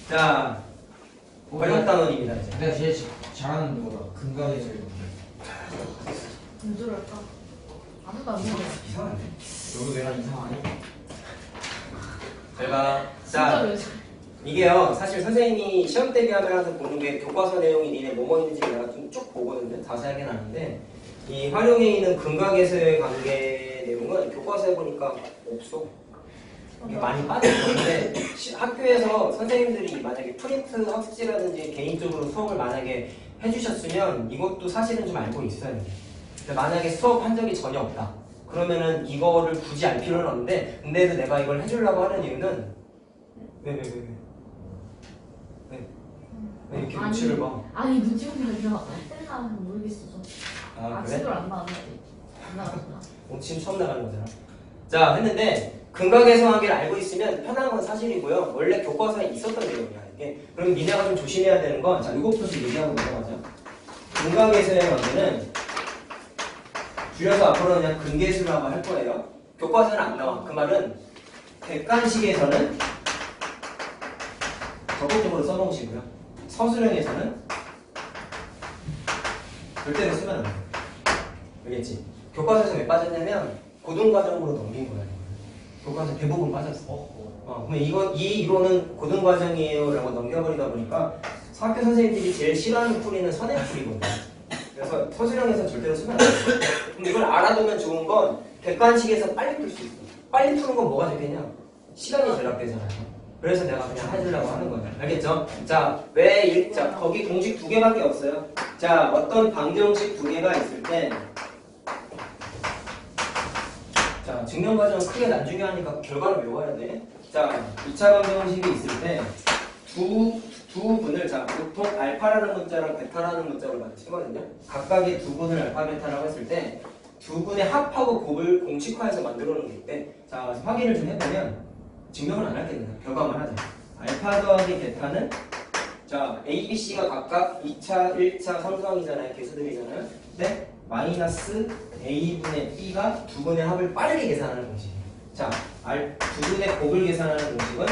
자, 활용 단원입니다 이제. 내가 제일 잘하는 거다. 근각에서 왜 저럴까? 아무도 안 먹어. 이상한데? 너도 내가 이상하니? 잘 봐. 진짜 자, 왜 저래? 이게요 사실 선생님이 시험 대비하면 항상 보는 게 교과서 내용이 니네 뭐뭐 있는지 내가 좀 쭉 보거든요. 자세하게는 아는데 이 활용에 있는 근각에서의 관계 내용은 교과서에 보니까 없어. 이게 많이 빠져있는데 학교에서 선생님들이 만약에 프린트 학습지라든지 개인적으로 수업을 만약에 해주셨으면 이것도 사실은 좀 알고 있어야 돼요. 근데 만약에 수업한 적이 전혀 없다. 그러면은 이거를 굳이 알 필요는 없는데 근데도 내가 이걸 해주려고 하는 이유는 왜? 왜 이렇게 눈치를 봐? 아니 눈치 보는 게 아니라 헬나 모르겠어. 아 그래? 아침을 안 나왔는데 안 나왔구나. 지금 처음 나가는 거잖아. 자 했는데 근각에서 관계를 알고 있으면 편한 건 사실이고요. 원래 교과서에 있었던 내용이야 이게. 그럼 니네가 좀 조심해야 되는 건 자 이것부터 얘기하고 넘어가자. 근각에서의 관계는 줄여서 앞으로는 그냥 근계수라고 할 거예요. 교과서는 안 나와. 그 말은 객관식에서는 적극적으로 써놓으시고요. 서술형에서는 절대로 쓰면 안 돼요. 알겠지? 교과서에서 왜 빠졌냐면 고등과정으로 넘긴 거야. 교과서 대부분 빠졌어. 그러면 이 이론은 고등과정이에요 라고 넘겨버리다 보니까 학교 선생님들이 제일 싫어하는 풀이는 선행풀이거든요. 그래서 서술형에서 절대로 쓰면 안 돼요. 근데 이걸 알아두면 좋은 건 객관식에서 빨리 풀 수 있어. 빨리 푸는 건 뭐가 좋겠냐? 시간이 절약되잖아요. 그래서 내가 그냥 해주려고 하는 거예요. 알겠죠? 자, 자, 거기 공식 두 개밖에 없어요. 자, 어떤 방정식 두 개가 있을 때 자, 증명 과정은 크게 나중에 하니까 결과를 외워야 돼. 자, 2차 방정식이 있을 때 두 분을 자, 보통 알파라는 문자랑 베타라는 문자로 많이 쓰거든요. 각각의 두 분을 알파, 베타라고 했을 때 두 분의 합하고 곱을 공식화해서 만들어 놓은 게 있대. 자, 확인을 좀 해보면 증명은 안 할게 그냥 결과만 하자. 알파 더하기 베타는 자 A, B, C가 각각 2차, 1차 삼성이잖아요. 개수들이잖아요. 근데 마이너스 A분의 B가 두 분의 합을 빠르게 계산하는 공식이에요. 자, 두 분의 곱을 계산하는 공식은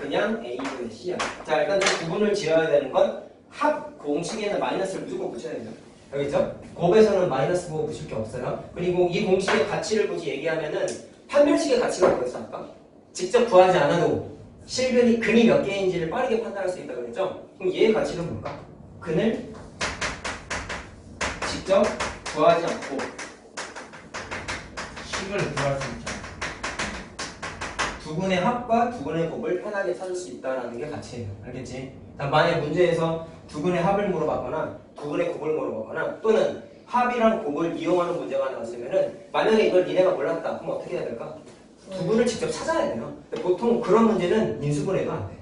그냥 A분의 C야. 자, 일단 좀 구분을 지어야 되는 건 합 공식에는 마이너스를 무조건 붙여야 돼요. 알겠죠? 곱에서는 마이너스 곱 붙일 게 없어요. 그리고 이 공식의 가치를 굳이 얘기하면은 판별식의 가치가 뭐였어 아까? 직접 구하지 않아도 근이 몇 개인지를 빠르게 판단할 수 있다고 그랬죠? 그럼 얘의 가치는 뭘까? 근을 직접 구하지 않고 식을 구할 수 있잖아. 두 분의 합과 두 분의 곱을 편하게 찾을 수 있다는 게 가치예요. 알겠지? 만약 문제에서 두 분의 합을 물어봤거나 두 분의 곱을 물어봤거나 또는 합이랑 곱을 이용하는 문제가 나왔으면은 만약에 이걸 니네가 몰랐다 그럼 어떻게 해야 될까? 두 분을 직접 찾아야 돼요. 근데 보통 그런 문제는 인수분해도 안 돼.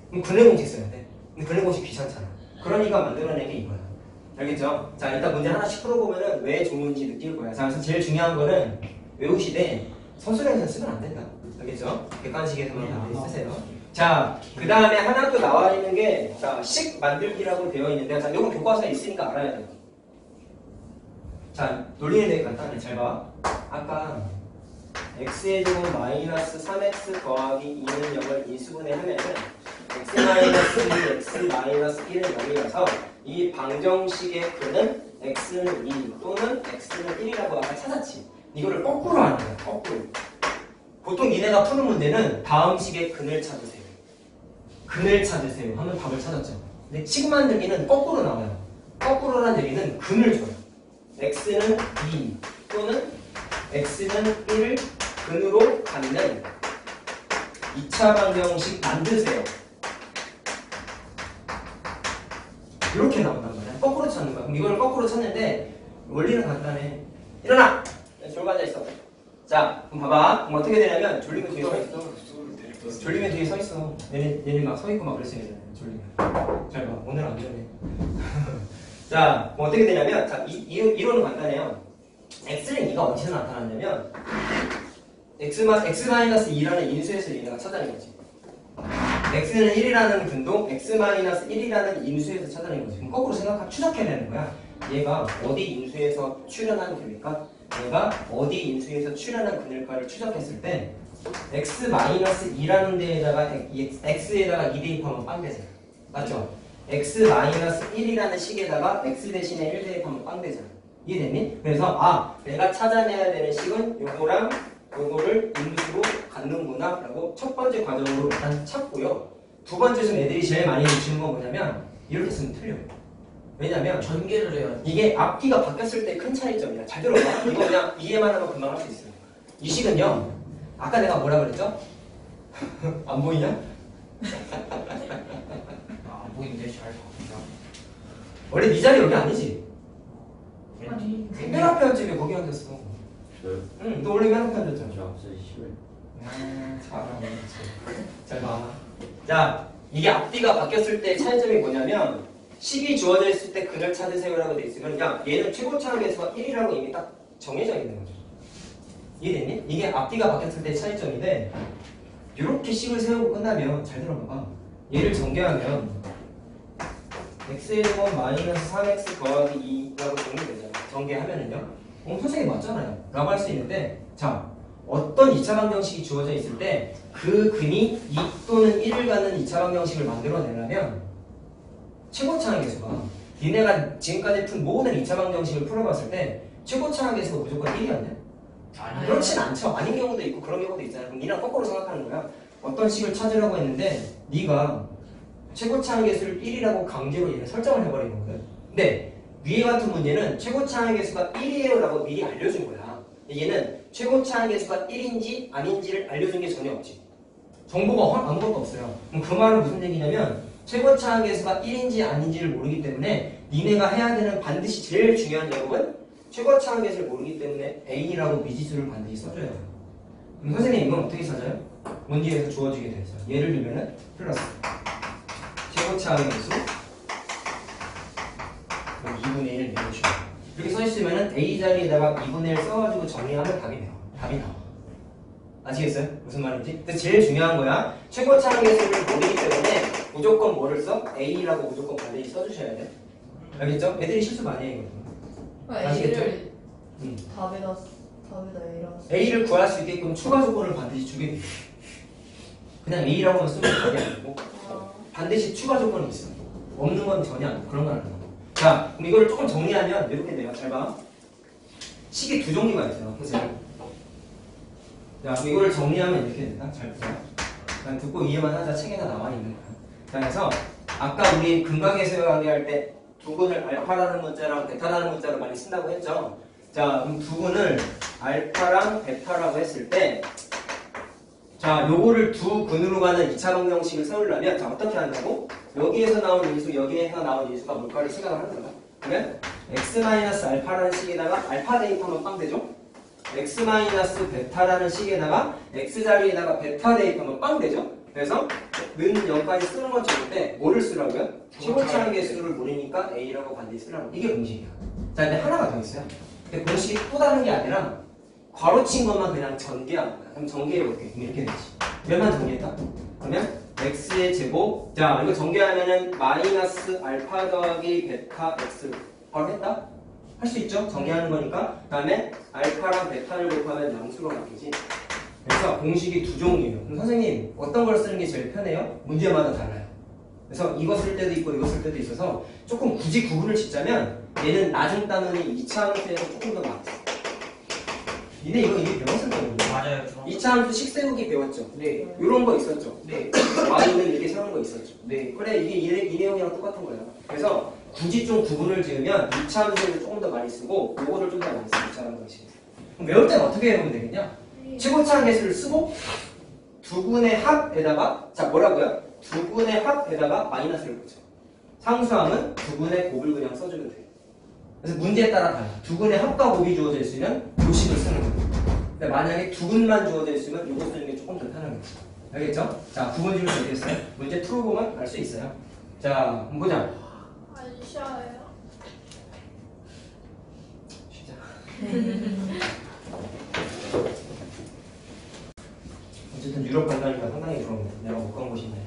그럼 근해 공식 써야 돼. 근데 근해 공식 귀찮잖아. 그러니까 만들어낸 게 이거야. 알겠죠? 자, 일단 문제 하나씩 풀어보면은 왜 좋은지 느낄 거야. 자, 그래서 제일 중요한 거는 외우시되 서술형에서 쓰면 안 된다. 알겠죠? 객관식에서만 다 쓰세요. 자, 그 다음에 하나 또 나와 있는 게, 자, 식 만들기라고 되어 있는데, 자, 이건 교과서에 있으니까 알아야 돼요. 자, 논리는 되게 간단해. 잘 봐. 아까 x의 제곱 마이너스 3x 더하기 2는 0을 인수분해 하면은 x 마이너스 2, x 마이너스 1은 0이라서 이 방정식의 근은 x는 2 또는 x는 1이라고 아까 찾았지. 이거를 거꾸로 하는 거야. 거꾸로. 보통 니네가 푸는 문제는 다음 식의 근을 찾으세요. 근을 찾으세요 하면 답을 찾았죠. 근데 식 만들기는 거꾸로 나와요. 거꾸로란 얘기는 근을 줘요. x는 2 또는 x는 1을 근으로 갖는 2차 방정식 만드세요. 이렇게 나온단 말이야. 거꾸로 찾는 거야. 그럼 이걸 거꾸로 찾는데 원리는 간단해. 일어나! 졸고 앉아있어. 자, 그럼 봐봐. 그럼 어떻게 되냐면 졸리면 뒤에 서 있어. 졸리면 뒤에 서 있어. 얘네 막 서 있고 막 그랬어야 되잖아. 졸리면. 잘 봐. 오늘 안 졸네. 자, 그럼 어떻게 되냐면 자, 이론은 간단해요. x는 2가 어디서 나타났냐면 x-2라는 인수에서 얘네가 찾아낸 거지. x는 1이라는 근도 x-1이라는 인수에서 찾아낸 거지. 그럼 거꾸로 추적해야 되는 거야. 얘가 어디 인수에서 출현한 근일까? 얘가 어디 인수에서 출현한 근일까를 추적했을 때 x-2라는 데에다가 x에다가 2 대입하면 빵 되잖아. 맞죠? x-1이라는 식에다가 x 대신에 1 대입하면 빵 되잖아. 이해됐니? 그래서 내가 찾아내야 되는 식은 요거랑 요거를 인수로 갖는구나 라고 첫 번째 과정으로 일단 찾고요. 두 번째 좀 애들이 제일 많이 놓치는 건 뭐냐면 이렇게 쓰면 틀려요. 왜냐면 전개를 해야 이게 앞뒤가 바뀌었을 때 큰 차이점이야. 잘 들어봐. 이거 그냥 이해만 하면 금방 할 수 있어요. 이 식은요. 아까 내가 뭐라 그랬죠? 안 보이냐? 안 보이는데 잘 바꾼다. 원래 네 자리 여기 아니지? 아니 맨 앞에 앉지 왜 거기 앉았어? 저요? 응, 너 원래 맨 앞에 앉았잖아. 저 앞서 심해. 잘하네. 잘 봐. 자, 이게 앞뒤가 바뀌었을 때 차이점이 뭐냐면 식이 주어져 있을 때 근을 찾으세요라고 돼 있으면 그냥 얘는 최고차항계수가 1이라고 이미 딱 정해져 있는 거죠. 이해됐니? 이게 앞뒤가 바뀌었을 때 차이점인데 이렇게 식을 세우고 끝나면 잘 들어봐봐. 얘를 전개하면 x1번 마이너스 3x 더하기 2라고 정리되잖아. 전개하면은요. 선생님 맞잖아요. 라고 할 수 있는데 자 어떤 2차 방정식이 주어져 있을 때 그 근이 2 또는 1을 갖는 2차 방정식을 만들어내려면 최고차항계수가 니네가 지금까지 푼 모든 2차 방정식을 풀어봤을 때 최고차항계수가 무조건 1이었냐? 아니 그렇진 않죠. 아닌 경우도 있고 그런 경우도 있잖아요. 그럼 니랑 거꾸로 생각하는 거야. 어떤 식을 찾으려고 했는데 네가 최고차항계수를 1이라고 강제로 얘를 설정을 해버린 거거든. 근데 위에 같은 문제는 최고차항계수가 1이에요 라고 미리 알려준 거야. 얘는 최고차항계수가 1인지 아닌지를 알려준 게 전혀 없지. 정보가 아무것도 없어요. 그럼 그 말은 무슨 얘기냐면 최고차항계수가 1인지 아닌지를 모르기 때문에 니네가 해야 되는 반드시 제일 중요한 작업은 최고차항계수를 모르기 때문에 A라고 미지수를 반드시 써줘야 돼요. 그럼 선생님 이건 어떻게 찾아요? 문제에서 주어지게 돼 있어요. 예를 들면은 플러스 최고차항계수 그럼 2분의 1 내려주고 이렇게 써있으면은 A 자리에다가 2분의 1 써가지고 정리하면 답이 돼요. 답이 나와. 아시겠어요? 무슨 말인지? 근데 제일 중요한 거야. 최고차항계수를 모르기 때문에 무조건 뭐를 써? A라고 무조건 반드시 써주셔야 돼. 알겠죠? 애들이 실수 많이 해요. 아시겠죠? A를 음. 답에다 A라고 A를 구할 수 있게끔 추가 조건을 반드시 주게 돼. 그냥 A라고만 쓰면 답이 아니고 반드시 추가 조건이 있어. 없는 건 전혀 안 돼. 그런 건 안 돼. 자, 그럼 이거를 조금 정리하면 이렇게 돼요. 잘 봐. 식이 두 종류가 있어요. 보세요. 자, 그럼 이거를 정리하면 이렇게 된다. 잘 보세요. 그냥 듣고 이해만 하자. 책에다 나와 있는 거야. 자, 그래서 아까 우리 근각에서 이야기할 때 두근을 알파라는 문자랑 베타라는 문자로 많이 쓴다고 했죠. 자, 그럼 두근을 알파랑 베타라고 했을 때 자, 요거를 두 근으로 가는 2차 방정식을 세우려면 자, 어떻게 한다고? 여기에서 나온 인수, 여기에서 나온 인수가 뭘까를 생각을 하는 거야. 그러면 x-알파라는 식에다가 알파 대입하면 빵 되죠? x-베타라는 식에다가 x 자리에다가 베타 대입하면 빵 되죠? 그래서 는 0까지 쓰는 건 좋은데 뭐를 쓰라고요? 최고차항계수를 모르니까 a라고 반드시 쓰라고. 이게 공식이야. 자, 근데 하나가 더 있어요. 근데 공식이 또 다른 게 아니라 괄호친 것만 그냥 전개하는 거야. 그럼 전개해볼게. 이렇게 되지. 몇만 전개했다? 그러면 x의 제곱. 자, 이거 전개하면은 마이너스 알파 더하기 베타 x. 바로 했다? 할 수 있죠? 전개하는 거니까. 그 다음에 알파랑 베타를 곱하면 양수로 바뀌지. 그래서 공식이 두 종류예요. 그럼 선생님 어떤 걸 쓰는 게 제일 편해요? 문제마다 달라요. 그래서 이거 쓸 때도 있고 이거 쓸 때도 있어서 조금 굳이 구분을 짓자면 얘는 나중 단원이 2차 함수에서 조금 더 많았어. 니네 이거 이미 배웠을 거예요. 맞아요. 2차 함수 식 세우기 배웠죠? 네. 이런 거 있었죠? 네. y는 이렇게 세우는 거 있었죠? 네. 그래 이게 이 내용이랑 똑같은 거예요. 그래서 굳이 좀 구분을 지으면 2차 함수를 조금 더 많이 쓰고 요거를 좀 더 많이 쓰고 2차 함수식에서. 그럼 외울 때는 어떻게 해보면 되겠냐? 최고차항계수를 쓰고 두근의 합에다가 자 뭐라고요? 두근의 합에다가 마이너스를 붙여. 상수함은 두근의 곱을 그냥 써주면 돼요. 그래서 문제에 따라 달라. 두근의 합과 곱이 주어져 있으면 요식을 쓰는 거예요. 근데 만약에 두근만 주어져 있으면 요거 쓰는 게 조금 더 편한 거죠. 알겠죠? 자, 구분 지을 수 있겠어요? 문제 풀어보면 알 수 있어요. 자, 한번 보자. 안 쉬어요. 쉬자. 어쨌든 유럽 간다니까 상당히 그런 내가 못 간 곳인데.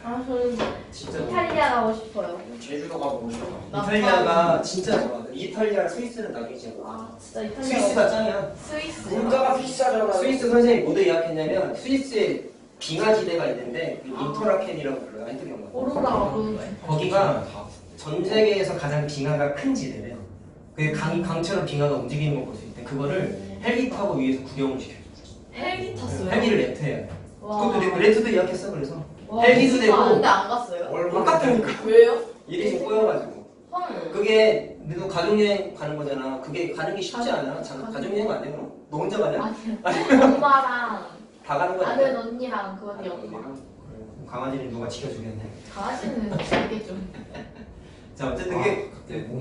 아 저는 진짜 이탈리아 가고 싶어요. 제주도 가고 싶어. 이탈리아가 진짜 좋아. 이탈리아, 스위스는 나중에 진짜. 아 진짜 이탈리아. 스위스가 짱이야. 스위스. 물가가 비싸잖아. 스위스 선생님 뭐 예약했냐면 스위스에 빙하지대가 있는데 그 인터라켄이라고 불러요. 하여튼 경우. 오로라 오로라. 거기가 전 세계에서 가장 빙하가 큰 지대래요. 그 강처럼 빙하가 움직이는 걸 볼 수 있대. 그거를 헬기 타고 위에서 구경을 시켜요. 헬기 탔어요? 헬기를 렌트해야 돼. 와. 그것도 렌트도 예약했어. 그래서 와, 헬기도 되고 근데 안 갔어요? 똑같으니까 왜요? 일이 좀 꼬여가지고. 헐. 그게 너도 가족여행 가는 거잖아. 그게 가는 게 쉽지 않아. 가족여행 안 돼? 그럼? 너 혼자 가냐? 아니요. 엄마랑 다 가는 거야. 아는 언니랑 그 언니 엄마. 강아지는 누가 지켜주겠네. 강아지는 되게 좀. 자 어쨌든 그게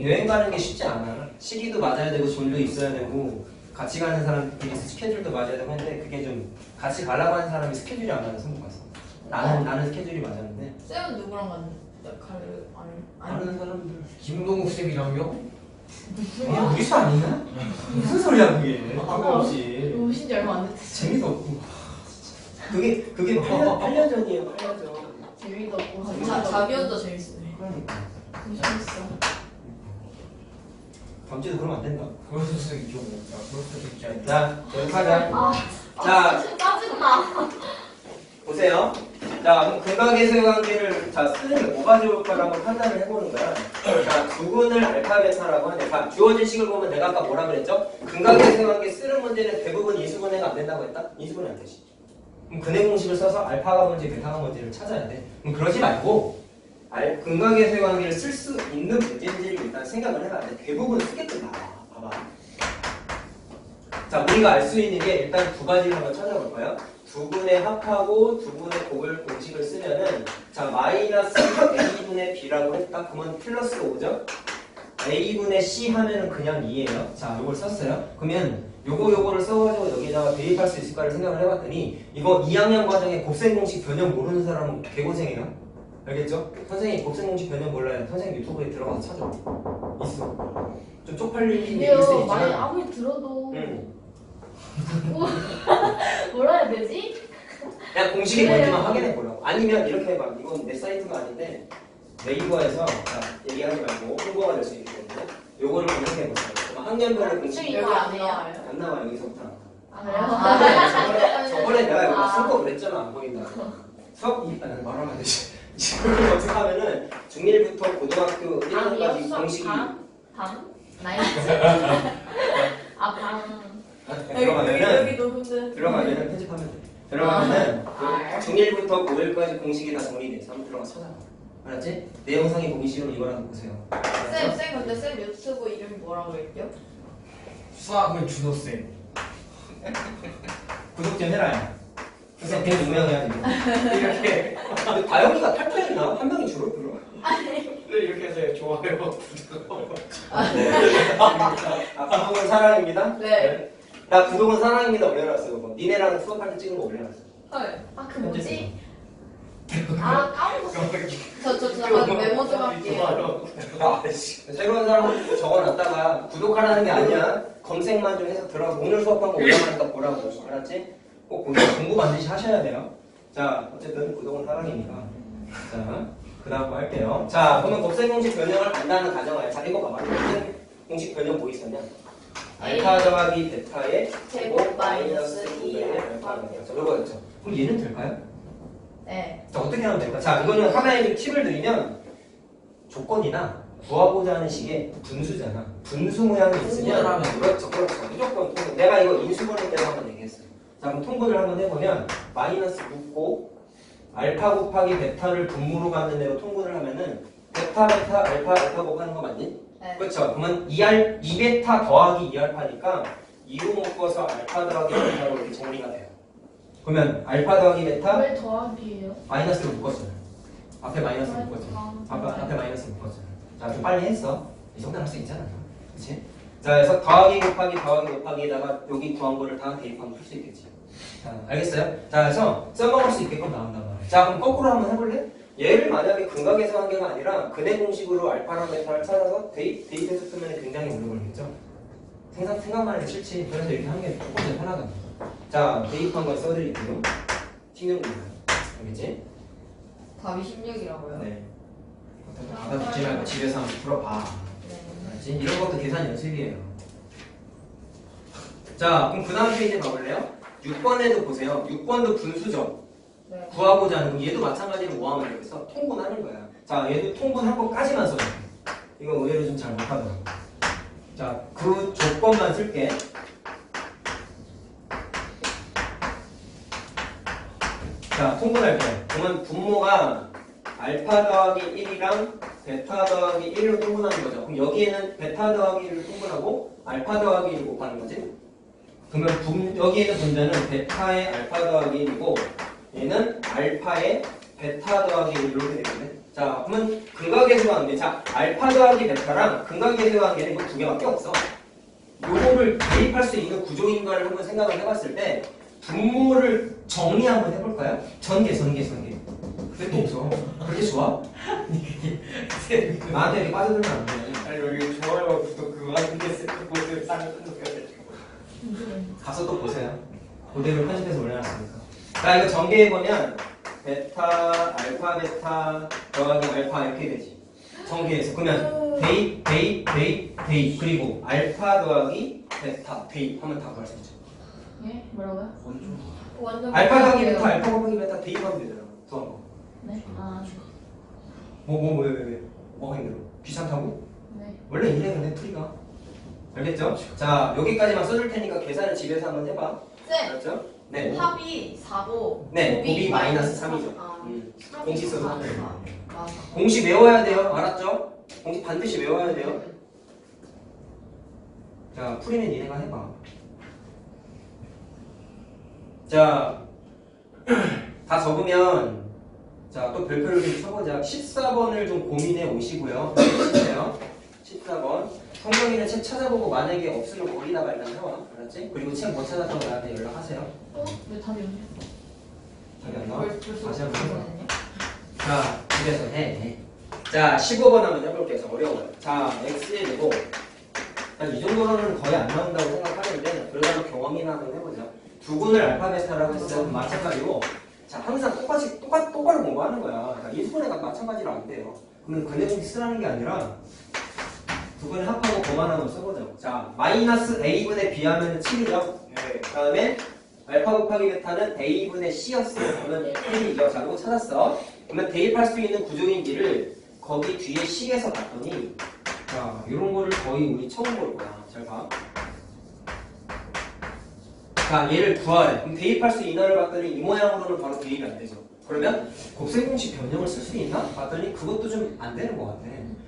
여행 가는 게 쉽지 않아. 시기도 맞아야 되고 돈도 있어야 되고 같이 가는 사람끼리 스케줄도 맞아야 되고 했는데 그게 좀 같이 가려고 하는 사람이 스케줄이 안 맞아서 못 갔어. 나는 스케줄이 맞았는데 쌤은 누구랑 갔는데? 아니. 아는 사람들 김동욱 쌤이랑요? 그냥 우리 수 아니야? 무슨 소리야 그게 뜬금없이 오신 지 얼마 안 됐어. 재미도 없고 그게 8년 전이에요. 8년 전. 재미도 없고. 자기 혼자 재밌으네. 그러니까 재밌어. 다음 주에도 그러면 안 된다. 그럴 수 있죠. 그럴 수도 있지 않나? 자 계속하자. 자, 자 짜증나. 보세요. 자, 그럼 근각의 관계를 자 쓰는 게 뭐가 좋을까를 한번 판단을 해보는 거야. 자, 두근을 알파 베타라고 하는데, 자, 주어진 식을 보면 내가 아까 뭐라 그랬죠? 근각의 관계 쓰는 문제는 대부분 인수분해가 안 된다고 했다? 인수분해 안 되지. 그럼 근해 공식을 써서 알파가 뭔지 베타가 뭔지를 찾아야 돼. 그럼 그러지 말고 근각의 관계를 쓸 수 있는 문제인지를 일단 생각을 해봐야 돼. 대부분 쓰게끔 나와. 봐봐. 자, 우리가 알 수 있는 게 일단 두 가지를 한번 찾아볼까요? 두 분의 합하고 두 분의 곱을 공식을 쓰면은 자 마이너스 a분의 b라고 했다. 그러면 플러스로 오죠? a분의 c 하면은 그냥 2예요. 자 요걸 썼어요. 그러면 요거를 써가지고 여기다가 대입할 수 있을까를 생각을 해봤더니 이거 2학년 과정에 곱셈 공식 변형 모르는 사람은 개고생해요. 알겠죠? 선생님 곱셈 공식 변형 몰라요. 선생님 유튜브에 들어가서 찾아. 있어. 좀 쪽팔리는 게 있을 수 근데요, 많이 있지만 아무리 들어도 응. 뭐라 해야 되지? 그냥 공식이 그래요. 뭔지만 확인해 보라고. 아니면 이렇게 해봐. 이건 내 사이트가 아닌데 네이버에서 자, 얘기하지 말고 홍보가 될 수 있기 때문에 요거를 검색해 보세요. 그럼 학년별로 공식 이거 안 나와요? 안 나와. 여기서부터 안 아, 나와. 그래요? 저번에 내가 이거 아. 쓴거 그랬잖아. 안 보인다. 수업 말하면 안 되지. 지금 어떻게 하면은 중1부터 고등학교 1년까지 공식이 방? 나이스? 아, 방. 들어가면은 녹음돼. 들어가면은 편집하면 돼. 들어가면은 아. 중1부터 고1까지 공식이 다 정리돼 있어. 한번 들어가 찾아봐. 알았지? 내 영상이 보기 싫으면 이거라도 보세요. 알았어? 쌤, 근데 쌤 유튜브 이름이 뭐라고 했죠? 수학은 준호 쌤. 구독 좀 해라. 그래서 되게 유명해야 돼. 이렇게. 근데 다영이가 8편이나 한 명이 주로 들어. 이렇게 해서 좋아요. 아, 구독은 사랑입니다. 네. 나 구독은 사랑입니다. 올려놨어. 그거. 니네랑 수업할 때 찍은 거 올려놨어. 헐. 아, 그 뭐지? 아, 까먹었어. 저 잠깐 메모 좀 할게요. 새로운 사람 적어놨다가 구독하라는 게 아니야. 검색만 좀 해서 들어가서 오늘 수업한 거 올라가니까 보라고. 알았지? 꼭 공부 반드시 하셔야 돼요. 자, 어쨌든 구독은 사랑입니다. 자, 그 다음 거 할게요. 자, 그러면 곱셈 공식 변형을 안다는 가정하에 자, 이거 봐봐. 곱셈 공식 변형 뭐 있었냐? 알파 더하기 베타의 제곱 마이너스 2의 알파 베타. 자, 이거였죠. 그럼 얘는 될까요? 네. 자, 어떻게 하면 될까? 자, 이거는 하나의 팁을 드리면 조건이나 구하고자 하는 식의 분수잖아. 분수 모양이 있으면 그렇죠. 무조건 통분. 내가 이거 인수분해 때도 한번 얘기했어요. 자, 그럼 통분을 한번 해보면 마이너스 6고 알파 곱하기 베타를 분모로 가는 대로 통분을 하면은 베타 알파 곱하는 거 맞니? 네. 그렇죠. 그러면 2베타 더하기 2알파니까 2로 묶어서 알파 더하기 베타로 이렇게 정리가 돼요. 그러면 알파 더하기 베타 왜 더하기예요? 마이너스로 묶었어요. 앞에 마이너스 묶었죠. 앞에 마이너스 묶었어요. 자, 좀 빨리 했어. 이 정도는 할 수 있잖아. 그치? 자, 그래서 더하기 곱하기에다가 여기 구한 거를 다 대입하면 풀 수 있겠지. 자, 알겠어요? 자, 그래서 써먹을 수 있게끔 나온단 말이야. 자, 그럼 거꾸로 한번 해볼래? 얘를 만약에 근각에서 한 개가 아니라 근해 공식으로 알파랑 베타를 찾아서 대입해서 쓰면 굉장히 오래 걸리겠죠? 생각만 해도 싫지. 그래서 이렇게 하는 게 조금 더 편하다. 자, 대입한 걸 써드릴게요. 16입니다. 알겠지? 답이 16이라고요? 네. 받아 듣지 말고 집에서 한번 풀어봐. 알지? 이런 것도 계산 연습이에요. 자, 그럼 그 다음 페이지 봐볼래요? 6번에도 보세요. 6번도 분수죠. 네. 구하고자 하는 거. 얘도 마찬가지로 뭐 하면 되겠어? 통분하는 거야. 자, 얘도 통분할 거까지만 써줘. 이거 의외로 좀 잘 못하더라고. 자, 그 조건만 쓸게. 자, 통분할게. 그러면 분모가 알파 더하기 1이랑 베타 더하기 1로 통분하는 거죠. 그럼 여기에는 베타 더하기 1을 통분하고 알파 더하기 1을 곱하는 거지. 그러면 여기에 있는 분자는 베타의 알파 더하기 1이고 얘는 알파의 베타 더하기 1 이렇게 되겠네. 자, 그러면 근각계수 관계. 자, 알파 더하기 베타랑 근각계수 관계는 이거 두 개밖에 없어. 요거를 대입할 수 있는 구조인가를 한번 생각을 해봤을 때 분모를 정리 한번 해볼까요? 전개. 그게 또 없어. 그렇게 좋아? 나한테 이렇게 빠져들면 안 돼. 아니 여기 좋아요와 구독 그거 하는데 세트보드 쌍을 끊어가지고. 가서 또 보세요. 그대로 편집해서 올려놨으니까. 자, 이거 전개해보면 베타, 알파, 베타 더하기 알파 이렇게 되지. 전개해서. 그러면 대입 그리고 알파 더하기 베타 대입하면 다 구할 수 있죠. 예? 뭐라고요? 완전 알파 더하기 베타, 알파 곱하기 베타 대입하면 되잖아. 구한 거. 네? 아, 왜? 뭐가 힘들어? 귀찮다고? 네. 원래 이래 근데 풀이가. 알겠죠? 자, 여기까지만 써줄 테니까 계산을 집에서 한번 해봐. 쌤! 알았죠? 네. 합이 4고 네, 곱이 마이너스 3이죠. 아, 공식 써서 하면 돼요. 맞아. 공식 외워야 돼요. 알았죠? 공식 반드시 외워야 돼요. 자, 풀이는 니네가 해봐. 자, 다 적으면 자, 또 별표를 좀 쳐보자. 14번을 좀 고민해 오시고요. 치세요. 14번. 성경이는 책 찾아보고 만약에 없으면 거기다가 일단 해와. 알았지? 그리고 책 못 찾았다고 나한테 연락하세요. 왜 답이 없냐? 답이 안 나와? 벌써 다시 한번 해봐. 거든요? 자, 집에서 해. 자, 15번 한번 해볼게요. 어려워요. 자, x의 제곱. 이 정도로는 거의 안 나온다고 생각하는데 그러다가 경험이나 한번 해보자. 두 군을 알파 베타라고 했을 때 마찬가지로 자, 항상 똑바로 공부하는 거야. 그러니까 인수분해가 마찬가지로 안 돼요. 그러면 근해공식 쓰라는 게 아니라 두 군을 합하고 거만 한번 써보자고. 자, 마이너스 a분의 b 하면 7이죠. 네. 그 다음에 알파 곱하기 베타는 a분의 c였어요. 그러면 1이죠. 자, 이거 찾았어. 그러면 대입할 수 있는 구조인지를 거기 뒤에 식에서 봤더니 자, 이런 거를 거의 우리 처음 볼 거야. 잘 봐. 자, 얘를 구하래. 그럼 대입할 수 있나를 봤더니 이 모양으로는 바로 대입이 안 되죠. 그러면 곱셈공식 변형을 쓸 수 있나? 봤더니 그것도 좀 안 되는 것 같아.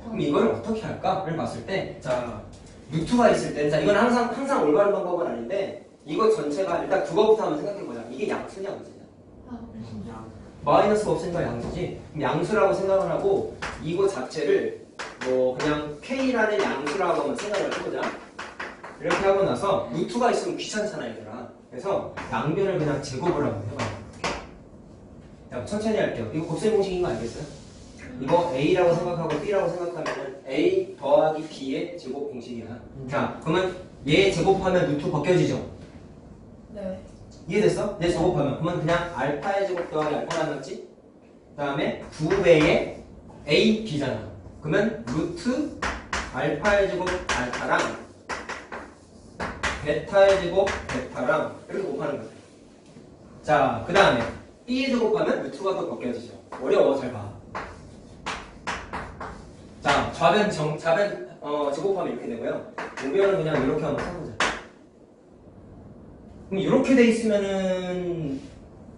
그럼 이걸 어떻게 할까?를 봤을 때, 자, 루트가 있을 때, 자, 이건 항상 올바른 방법은 아닌데, 이거 전체가 일단 그거부터 한번 생각해보자. 이게 양수냐, 양수냐? 마이너스가 없으니까 양수지. 그럼 양수라고 생각을 하고, 이거 자체를 뭐 그냥 K라는 양수라고 한번 생각을 해보자. 이렇게 하고 나서 루트가 있으면 귀찮잖아, 얘들아. 그래서 양변을 그냥 제곱을 한번 해봐. 자, 천천히 할게요. 이거 곱셈 공식인 거 알겠어요? 이거 A라고 생각하고 B라고 생각하면 A 더하기 B의 제곱 공식이야. 자, 그러면 얘 제곱하면 루트 벗겨지죠? 네. 이해됐어? 얘 제곱하면 그러면 그냥 알파의 제곱 더하기 알파가 났지? 그 다음에 9배의 A, B잖아. 그러면 루트 알파의 제곱 알파랑 베타의 제곱 베타랑 이렇게 곱하는 거야. 자, 그 다음에 B의 제곱하면 루트가 더 벗겨지죠. 어려워, 잘 봐. 자, 좌변 제곱하면 이렇게 되고요. 우변은 그냥 이렇게 한번 써보자. 그럼 이렇게 돼 있으면은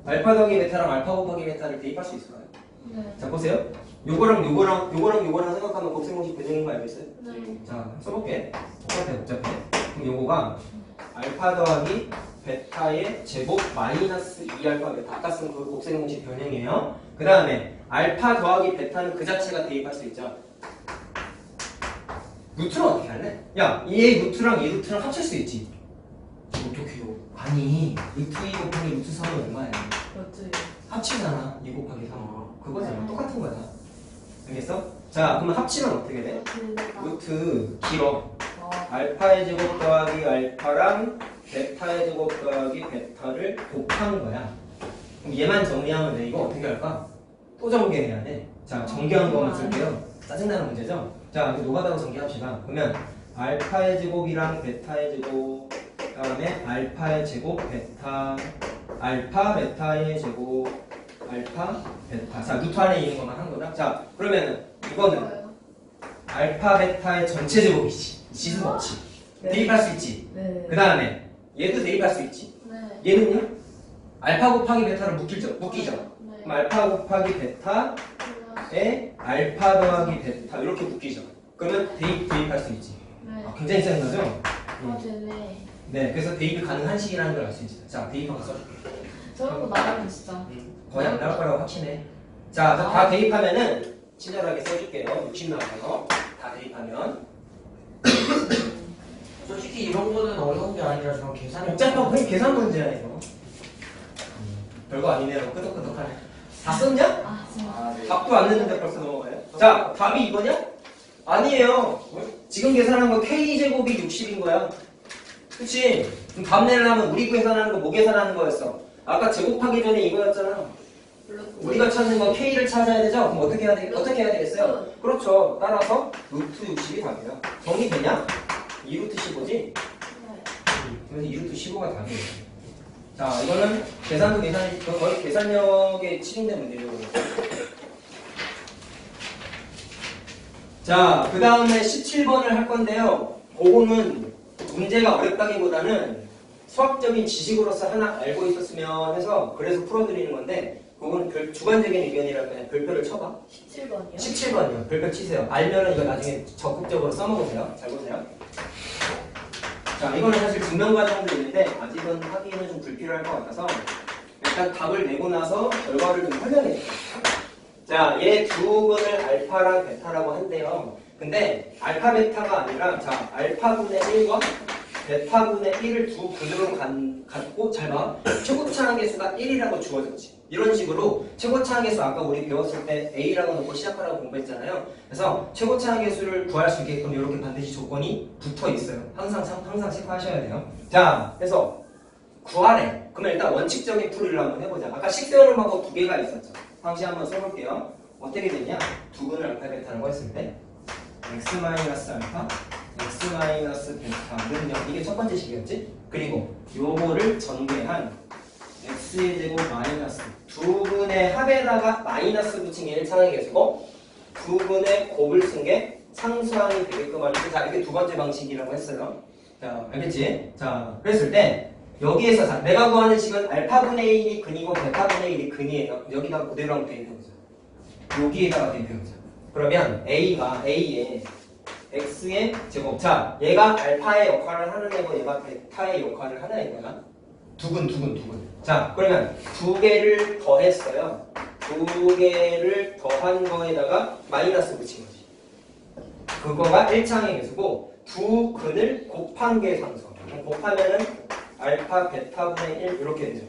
알파 더하기 베타랑 알파 곱하기 베타를 대입할 수 있을까요? 네. 자, 보세요. 요거랑 생각하면 곱셈공식 변형인 거 알겠어요? 네. 자, 써볼게. 복잡해. 그럼 요거가 알파 더하기 베타의 제곱 마이너스 2알파 베타. 아까 쓴 그 곱셈공식 변형이에요. 그 다음에 알파 더하기 베타는 그 자체가 대입할 수 있죠. 루트는 어떻게 할래? 야, 얘 루트랑 얘 루트랑 합칠 수 있지. 어떻게요? 아니, 루트 2 곱하기 루트 3은 얼마야? 어쩌요? 합치잖아. 2 곱하기 3. 그거잖아. 똑같은 거잖아. 알겠어? 자, 그러면 합치면 어떻게 돼? 루트 길어. 알파의 제곱 더하기 알파랑 베타의 제곱 더하기 베타를 곱한 거야. 그럼 얘만 정리하면 돼. 이거 어떻게 할까? 또 정리해야 돼. 자, 정리한 것만 쓸게요. 짜증나는 문제죠? 자, 이제 노가다로 정리합시다. 그러면 알파의 제곱이랑 베타의 제곱, 그 다음에 알파의 제곱 베타, 알파 베타의 제곱, 알파, 베타. 자, 루트 안에 있는 것만 한 거다. 자, 그러면은 이거는 알파, 베타의 전체 제곱이지. 지수 없지. 네. 대입할 수 있지. 네. 그 다음에 얘도 대입할 수 있지. 네. 얘는요? 알파 곱하기 베타를 묶이죠. 네. 그럼 알파 곱하기 베타에 알파 더하기 베타 이렇게 묶이죠. 그러면 대입할 수 있지. 네. 아, 굉장히 짜증나죠? 되네. 네, 그래서 대입이 가능한 식이라는 걸 알 수 있죠. 자, 대입 한번 써줄게. 저런 거 나가면 진짜. 거의 안 나올 거라고 확신해. 자, 다 대입하면은 친절하게 써줄게요. 60 나와서 다 대입하면 솔직히 이런 거는 어려운 게 아니라 저는 계산이 복잡하고 거의 계산 문제야 이거. 별거 아니네요. 끄덕끄덕하네. 다 썼냐? 아, 진짜. 아, 네. 답도 안 냈는데 벌써 넘어가요? 자, 답이 이거냐? 아니에요. 지금 계산한 거 K제곱이 60인 거야. 그치? 그럼 답 내려면 우리 계산하는 거 뭐 계산하는 거였어? 아까 제곱하기 전에 이거였잖아. 우리가 찾는 건 K를 찾아야 되죠? 그럼 어떻게 해야 되겠어요? 그렇죠. 따라서 루트 60이 답이야. 정리되냐? 2루트 15지? 그래서 2루트 15가 답이에요. 자, 이거는 계산도 계산이, 거의 계산력에 치중된 문제죠. 자, 그 다음에 17번을 할 건데요. 그거는 문제가 어렵다기보다는 수학적인 지식으로서 하나 알고 있었으면 해서 그래서 풀어드리는 건데 그거는 주관적인 의견이라 그냥 별표를 쳐봐. 17번이요? 17번이요. 별표 치세요. 알면은 이거 나중에 적극적으로 써먹으세요. 잘 보세요. 자, 이거는 사실 증명과정도 있는데 아직은 하기는 좀 불필요할 것 같아서 일단 답을 내고 나서 결과를 좀 설명해 줄게요. 자, 얘 두 분을 알파랑 베타라고 한대요. 근데 알파 베타가 아니라 자, 알파분의 1과 베타분의 1을 두 분으로 갖고 잘 봐. 최고차항 계수가 1이라고 주어졌지. 이런 식으로 최고차항 계수 아까 우리 배웠을 때 A라고 놓고 시작하라고 공부했잖아요. 그래서 최고차항 계수를 구할 수 있게끔 이렇게 반드시 조건이 붙어 있어요. 항상 체크하셔야 돼요. 자, 그래서 구하래. 그러면 일단 원칙적인 풀이를 한번 해보자. 아까 식세어름하고 두 개가 있었죠. 상시 한번 써볼게요. 어떻게 되냐? 두 분을 알파 베타라고 했을 때 x-알파, x-베타는 0. 이게 첫 번째 식이었지? 그리고 요거를 전개한 x의 제곱 마이너스 두 분의 합에다가 마이너스 붙인 게 1차항의 계수고 두 분의 곱을 쓴 게 상수항이 되게끔 하는 자, 이게 두 번째 방식이라고 했어요. 자, 알겠지? 자, 그랬을 때 여기에서 자, 내가 구하는 식은 알파분의 1이 근이고 베타분의 1이 근이에요. 여기다가 그대로 한번 대입해보자. 여기에다가 대입해보자. 그러면 A의 X의 제곱. 자, 얘가 알파의 역할을 하는 애고 얘가 베타의 역할을 하는 애잖아. 두근. 자, 그러면 두 개를 더했어요. 두 개를 더한 거에다가 마이너스 붙인 거지. 그거가 1차항의 계수고 두 근을 곱한 게 상수. 곱하면은 알파 베타분의 1 이렇게 되죠.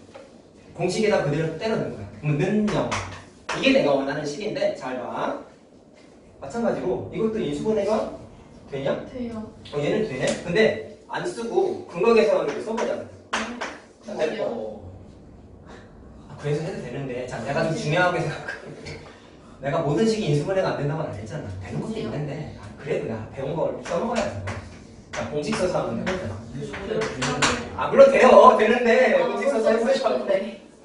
공식에다 그대로 때려 넣는 거야. 그럼 는 0. 이게 내가 원하는 식인데 잘 봐. 마찬가지로 이것도 인수분해가 되냐? 돼요. 얘는 되네. 근데 안 쓰고 근거 계산을 써보자. 자, 돼요. 그래서 해도 되는데 자, 내가 좀 중요하게 생각해. 내가 모든 식이 인수분해가 안 된다고는 안 했잖아. 되는 것도 있는데 그래도 나 배운 걸 써먹어야 돼. 자, 공식 써서 한번 해보자. 아, 물론 돼요. 되는데 공식 써서 해보자.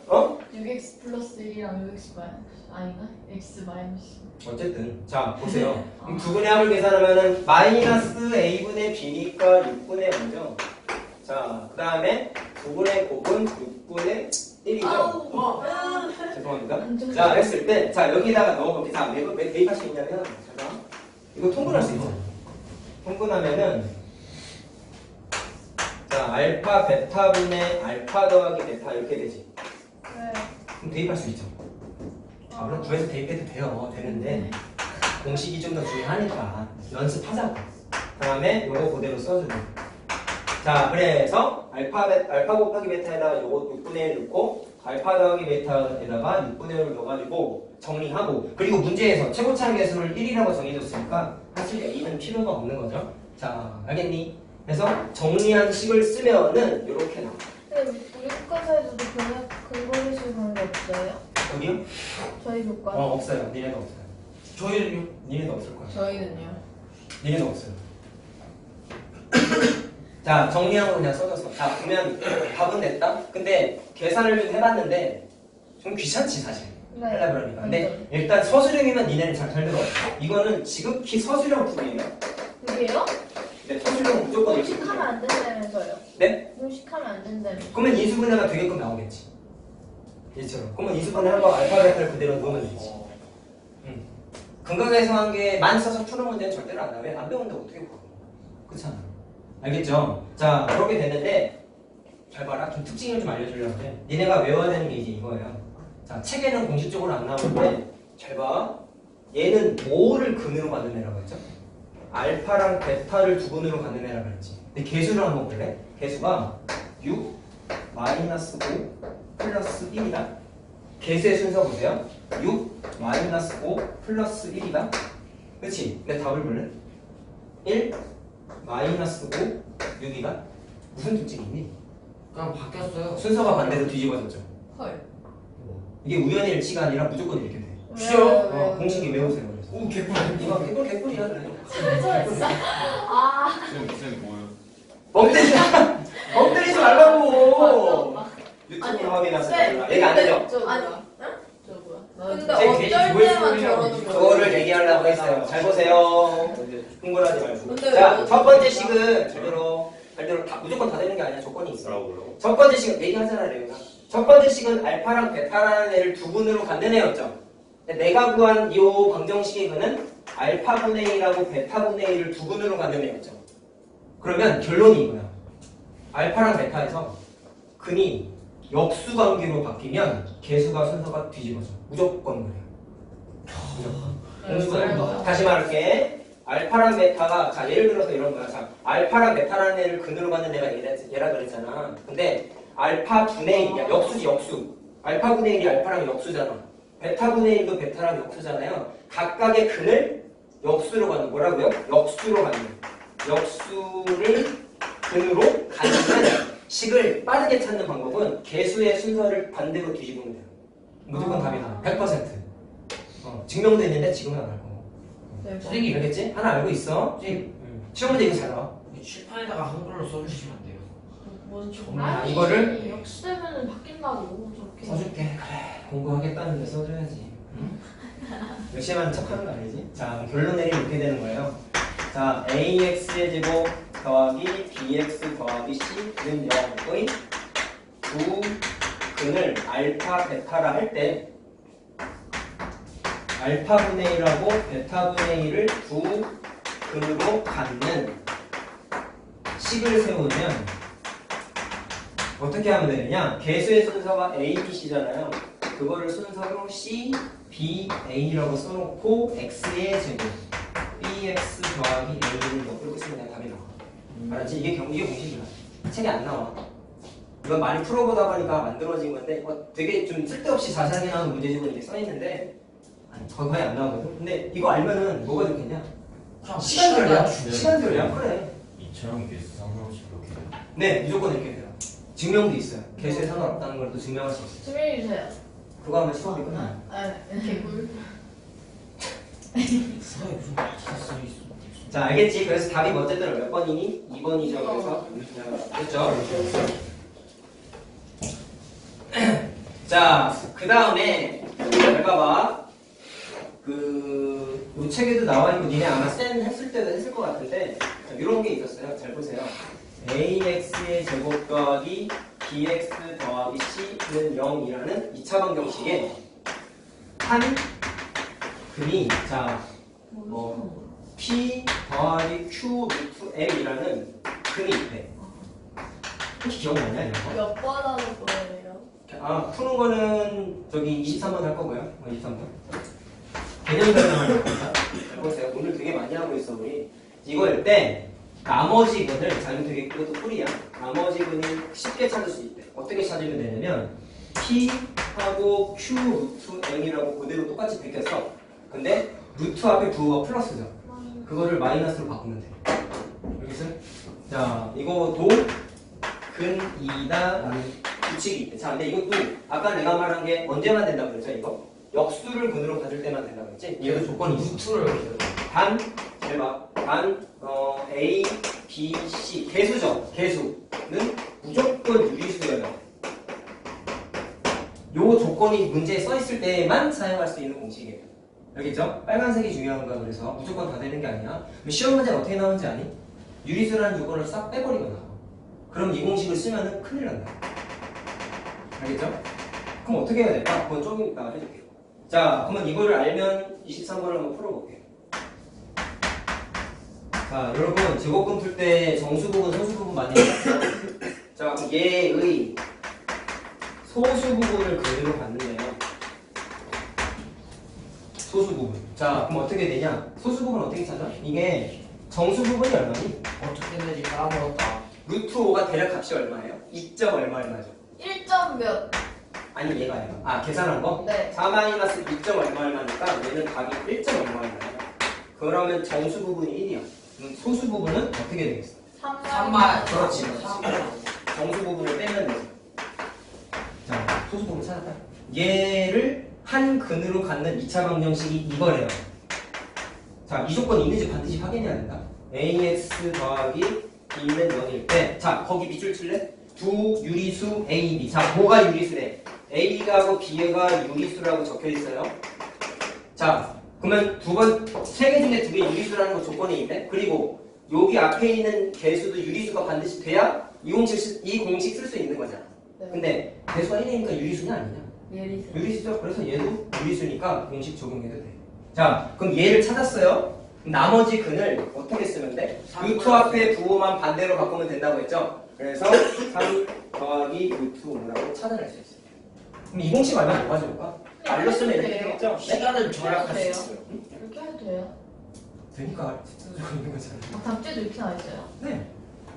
어? 6x 플러스 1이랑 6x 마이너스 아닌가? x 마이너스. 어쨌든 자 보세요. 그럼 두 분의 합을 계산하면은 마이너스 a분의 b니까 6분의 5죠. 자, 그 다음에 두 분의 곱은 6분의 1이죠. 죄송합니다. 자, 했을 때, 자, 여기다가 넣어볼게. 자, 왜 대입할 수 있냐면, 잠깐. 이거 통분할 수 있어. 통분하면은, 자, 알파, 베타분의 알파 더하기 베타 이렇게 되지. 네. 그럼 대입할 수 있죠. 아, 물론 구해서 대입해도 돼요. 되는데, 공식이 좀 더 중요하니까 연습하자고. 그 다음에 요거 그대로 써주고. 자, 그래서 알파 곱하기 베타에다가 요거 6분의 1 넣고 알파 더하기 베타에다가 6분의 1을 넣어가지고 정리하고 그리고 문제에서 최고차항 계수를 1이라고 정해줬으니까 사실 A는 필요가 없는 거죠. 자, 알겠니? 그래서 정리한 식을 쓰면은 요렇게 나와. 근데 우리 교과서에서도 근거리수 그런 게 없어요? 여기요? 저희 교과. 없어요. 니네도 없어요. 저희는요? 니네도 없을 거야. 저희는요? 니네도 없어요. 자, 정리한 거 그냥 써줬어. 자, 그러면 답은 냈다? 근데 계산을 좀 해봤는데 좀 귀찮지, 사실. 하려고 그러니까. 근데 일단 서술형이면 니네는 잘 들어. 이거는 지극히 서술형 풀이에요. 그게요? 근데 서술형은 무조건 이렇게 공식하면 안 된다면서요. 네? 공식하면 안 된다면서. 그러면 인수분해가 되게끔 나오겠지. 얘처럼. 그러면 인수분해하고 알파벳을 그대로 넣으면 되지. 근각에서 한 개만 써서 푸는 문제는 절대로 안 나와요. 안 배우는데 어떻게 풀어? 그렇잖아. 알겠죠? 자, 그렇게 되는데 잘 봐라. 좀 특징을 좀 알려주려고 해. 니네가 외워야 되는 게 이제 이거예요. 자, 책에는 공식적으로 안 나오는데 잘 봐. 얘는 뭐를 근으로 갖는 애라고 했죠? 알파랑 베타를 두 근으로 갖는 애라고 했지. 근데 개수를 한번 볼래? 개수가 6, 마이너스 5, 플러스 1이다. 개수의 순서 보세요. 6, 마이너스 5, 플러스 1이다. 그치? 내 답을 볼래? 1, 마이너스 5, 6이다. 무슨 특징이 있니? 그냥 바뀌었어요. 순서가 반대로 뒤집어졌죠. 헐. 이게 우연의 일치가 아니라 무조건 이렇게 돼. 왜요? 공식이 외우세요. 그래서. 오 개꿀. 이거 개꿀이야. 그래. 진짜. 아. 쌤 뭐예요? 멍때리지 말라고. 유튜브로 아니요. 확인하세요. 쌤, 얘기 안 해줘. 저 아니. 저 뭐야? 근데 제 어쩔 괜히 때만 조회수를 저러는 하고 거예요. 그거를 얘기하려고 했어요. 잘 보세요. 흥분하지 말고. 근데 자, 왜 첫 번째 식은 제대로 다, 무조건 다 되는 게 아니라 조건이 있어. 뭐라고요? 첫 번째 식은 얘기하잖아, 레오나. 첫 번째 식은 알파랑 베타라는 애를 두 분으로 갖는 애였죠. 근데 내가 구한 이 방정식의 근은 알파분의 1하고 베타분의 1을 두 분으로 갖는 애였죠. 그러면 결론이 이거야. 알파랑 베타에서 근이 역수 관계로 바뀌면 개수가 순서가 뒤집어져. 무조건 그래요. 무조건. 다시 말할게. 알파랑 베타가, 자, 예를 들어서 이런 거야. 자, 알파랑 베타라는 애를 근으로 갖는 애가 얘라 그랬잖아. 근데 알파 분의 1이야. 역수지, 역수. 알파 분의 1이 알파랑 역수잖아. 베타 분의 1도 베타랑 역수잖아요. 각각의 근을 역수로 갖는, 뭐라고요? 역수로 갖는. 역수를 근으로 갖는 식을 빠르게 찾는 방법은 개수의 순서를 반대로 뒤집으면 돼요. 무조건 답이 나. 100%. 증명도 있는데 지금은 안 할 거고. 선생님, 알겠지? 하나 알고 있어? 선생님, 시험 문제 이거 잘 나와. 이 칠판에다가 한글로 써주시면 안 돼요. 뭔 아, 이거를? 역수되면 바뀐다고 저렇게. 써줄게. 그래. 공부하겠다는데 써줘야지. 응? 열심히 하는 척 하는 거 아니지? 자, 결론 내리면 이렇게 되는 거예요. 자, AX의 제곱 더하기 BX 더하기 C는 0의 두 근을 알파, 베타라 할 때 알파분의 1하고 베타분의 1를 두 근으로 갖는 식을 세우면 어떻게 하면 되느냐? 개수의 순서가 A, B, C잖아요. 그거를 순서로 C, B, A라고 써놓고 X의 제곱 BX 더하기 A를 넣고 쓰면 그냥 답이 나와. 알았지? 이게 공식이야. 책에 안 나와. 이건 많이 풀어보다 보니까 만들어진 건데 되게 좀 쓸데없이 자세하게 나오는 문제집은 이렇게 써있는데 거의 안 나오거든. 근데 이거 알면은 뭐가 좋겠냐? 시간별이야. 시간별이야. 그래. 이처럼 개수 상관없이 그렇게 돼요. 네, 무조건 이렇게 돼요. 증명도 있어요. 개수에 상관없다는 걸 또 증명할 수 있어요. 증명해 주세요. 그거 하면 시험이 끝나요. 개꿀. 사회 무슨 말이 써 있어? 자, 알겠지? 그래서 답이 어쨌든 몇 번이니? 2번이죠. 그래서 됐죠? 자, 그 다음에 잘 봐봐. 이 책에도 나와 있고 니네 아마 쌤 했을 때도 했을 것 같은데 자, 이런 게 있었어요. 잘 보세요. AX의 제곱 더하기 BX 더하기 C는 0이라는 2차 방정식에 한 근이 자 P 더하기 Q 루트 M이라는 근이 있대. 혹시 기억나냐 이런 거? 몇 번 하는 거예요? 아, 푸는 거는 저기 23번 할 거고요. 23번. 개념 설명을 할 겁니다. 잘 보세요. 오늘 되게 많이 하고 있어, 우리. 이거일 때, 나머지 근을, 자, 이거 되게, 이것도 풀이야. 나머지 근이 쉽게 찾을 수 있대. 어떻게 찾으면 되냐면, P하고 Q 루트 M이라고 그대로 똑같이 베꼈어. 근데, 루트 앞에 부호가 플러스죠. 그거를 마이너스로 바꾸면 돼. 알겠어요? 자, 이거도 근이다라는 규칙이 있대. 자, 근데 이것도 아까 내가 말한 게 언제만 된다고 그랬죠, 이거? 역수를 근으로 가질 때만 된다고 했지? 얘도 조건이 있어. 루트를 단, 잘 봐. 단, A, B, C. 개수죠. 개수는 무조건 유리수여야 돼. 요 조건이 문제에 써 있을 때만 사용할 수 있는 공식이에요. 알겠죠? 빨간색이 중요한가 그래서 무조건 다 되는 게 아니야. 시험 문제는 어떻게 나오는지 아니? 유리수라는 조건을 싹 빼버리거나. 그럼 이 공식을 쓰면은 큰일 난다. 알겠죠? 그럼 어떻게 해야 될까? 그건 조금 이따 해줄게요. 자, 그러면 이거를 알면 23번을 한번 풀어볼게요. 자, 여러분 제곱근 풀 때 정수부분, 소수부분 많이 해봤어요? 자, 그럼 얘의 소수부분을 그대로 봤는데요. 소수부분. 자, 그럼 어떻게 되냐? 소수부분 어떻게 찾아? 이게 정수부분이 얼마니? 어떻게 되지 까먹었다. 루트 5가 대략 값이 얼마예요? 2점 얼마죠? 1점 몇? 아니 얘가 얘가. 아, 계산한 거? 네. 4-2점 얼마니까 얘는 값이 1점 얼마예요? 그러면 정수 부분이 1이야. 그럼 소수 부분은 어떻게 되겠어? 3만. 그렇지. 정수 부분을 빼면 되지. 자, 소수 부분 찾았다. 얘를 한 근으로 갖는 2차 방정식이 이거래요. 자, 이 조건이 있는지 반드시 확인해야 된다. ax 더하기 b는 0일 때, 자, 거기 밑줄 칠래? 두 유리수 a, b. 자, 뭐가 유리수래? a가고 b가 유리수라고 적혀 있어요. 자, 그러면 세 개 중에 두 개 유리수라는 거 조건이 있네? 그리고 여기 앞에 있는 개수도 유리수가 반드시 돼야 이 공식 쓸 수 있는 거잖아. 네. 근데 개수가 1이니까 유리수냐 아니냐? 유리수. 유리수죠. 그래서 얘도 유리수니까 공식 적용해도 돼. 자, 그럼 얘를 찾았어요. 나머지 근을 어떻게 쓰면 돼? 루트 앞에 부호만 반대로 바꾸면 된다고 했죠? 그래서 3 더하기 루트 5라고 찾아낼 수 있어요. 그럼 이 공식 얼마 못 가져올까? 말로 쓰면 이렇게 되겠죠? 네? 시간을 절약할 수 있어요. 이렇게 해도 돼요? 되니까 적용 있는 거잖아. 답지도 이렇게 나와 있어요? 네.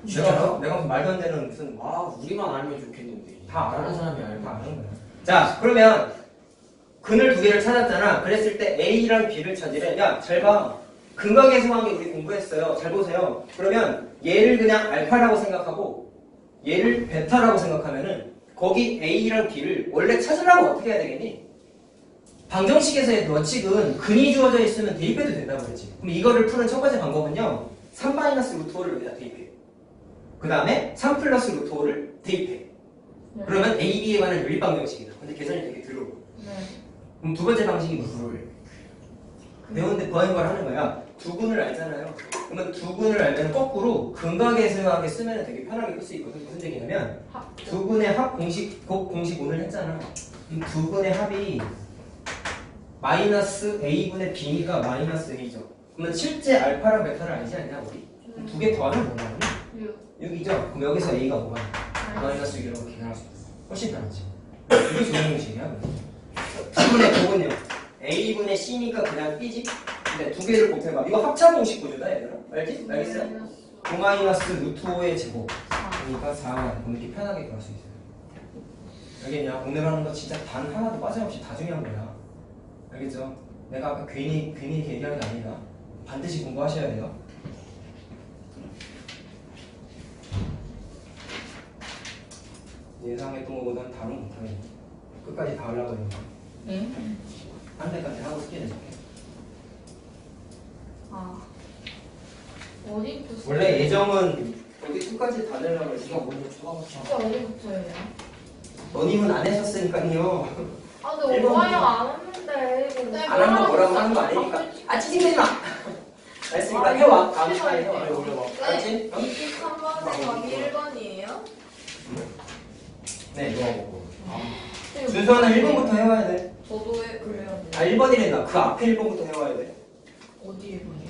진짜요? 내가 무슨 말도 안 되는 무슨 아 우리만 알면 좋겠는데. 다 알아. 다른 사람이 알면 다 아는 거야. 자, 그러면 근을 두 개를 찾았잖아. 그랬을 때 A랑 B를 찾으래. 야, 잘 봐. 근각계수한 게 우리 공부했어요. 잘 보세요. 그러면 얘를 그냥 알파라고 생각하고 얘를 베타라고 생각하면은 거기 A랑 B를 원래 찾으려면 어떻게 해야 되겠니? 방정식에서의 원칙은 근이 주어져 있으면 대입해도 된다고 그랬지. 그럼 이거를 푸는 첫 번째 방법은요. 3-루트5를 여기다 대입해. 그 다음에 3 플러스 루트 5를 대입해. 네. 그러면 A, B에 관한 유리 방정식이다. 근데 계산이 되게 더러워. 네. 그럼 두 번째 방식이 무슨? 배우는데 버는 걸 하는 거야. 두 근을 알잖아요. 그러면 두 근을 알면 거꾸로 근각계수하게 쓰면 되게 편하게 쓸 수 있거든. 무슨 얘기냐면 두 근의 합 공식, 공식 오늘 했잖아. 두 근의 합이 마이너스 A분의 B니까 마이너스 A죠. 그러면 실제 알파랑 베타를 알지 않냐 우리? 두 개 더하면 뭐 나오니? 6이죠? 그럼 여기서 A가 뭐가 나와? 마이너스 6이라고 계산할 수 있어. 훨씬 편하지. 이게 좋은 공식이야. 두 분의 곱은요. A분의 C니까 그냥 B지? 근데 두 개를 곱해봐. 이거 합차 공식 구조다 얘들아. 알지? 알겠어? 9 마이너스 루트 5의 제곱. 그러니까 4. 이렇게 편하게 구할 수 있어요. 알겠냐? 오늘 하는 거 진짜 단 하나도 빠짐없이 다 중요한 거야. 알겠죠? 내가 아까 괜히 이렇게 얘기하는 게 아니다. 반드시 공부하셔야 돼요. 예상했던 것보다는 다른 못하네. 끝까지 다 하려고 했는데. 네? 한 대까지 하고 스킬 해줄게. 아. 어디 붙어? 원래 예정은 여기 끝까지 다 내려고 했어. 진짜 어디 붙어야 돼요? 너님은 안 하셨으니까요. 아, 근데 일본 오빠야 안 했는데. 이거 안 하면 뭐라고 하는 거 아니니까. 아, 찌질내지 마! 알았으니까 해와. 다음 시간에 해와. 알았지? 23번에 가기 1번이에요? 네. 이거 먹고. 준서는 1번부터 해와야 돼. 저도 그래요. 아, 1번이랬나? 그 앞에 1번부터 해와야 돼. 어디 1번이요?